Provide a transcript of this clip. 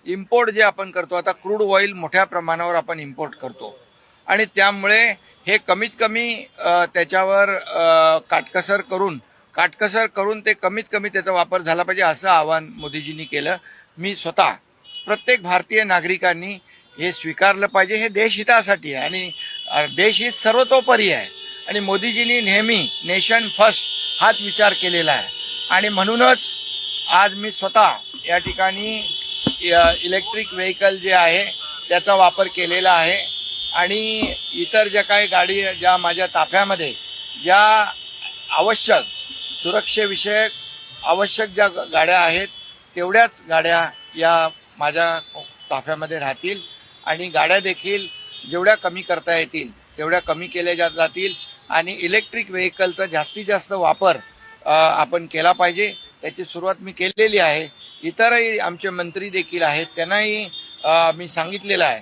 Import जे आपण करतो, आता क्रूड ऑइल मोठ्या प्रमाणावर आपण इम्पोर्ट करतो आणि त्यामुळे हे कमीत कमी त्याच्यावर काटकसर करून ते कमीत कमी त्याचा वापर झाला पाहिजे असं आवाहन मोदीजींनी केलं. मी स्वतः प्रत्येक भारतीय नागरिकांनी हे स्वीकारलं पाहिजे. हे देशहितासाठी आहे आणि देशहित सर्वतोपरी आहे आणि मोदीजींनी नेहमी नेशन फर्स्ट हाच विचार केलेला आहे आणि म्हणूनच आज मी स्वतः या ठिकाणी इलेक्ट्रिक व्हेकल जे आहे त्याचा वापर केलेला आहे आणि इतर ज्या काही गाडी ज्या माझ्या ताफ्यामध्ये ज्या आवश्यक सुरक्षेविषयक आवश्यक ज्या गाड्या आहेत तेवढ्याच गाड्या या माझ्या ताफ्यामध्ये राहतील आणि गाड्या देखील जेवढ्या कमी करता येतील तेवढ्या कमी केल्या जातील आणि इलेक्ट्रिक व्हेकलचा जास्तीत जास्त वापर आपण केला पाहिजे. त्याची सुरुवात मी केलेली आहे. इतरही आमचे मंत्री देखील आहेत त्यांनाही मी सांगितलेलं आहे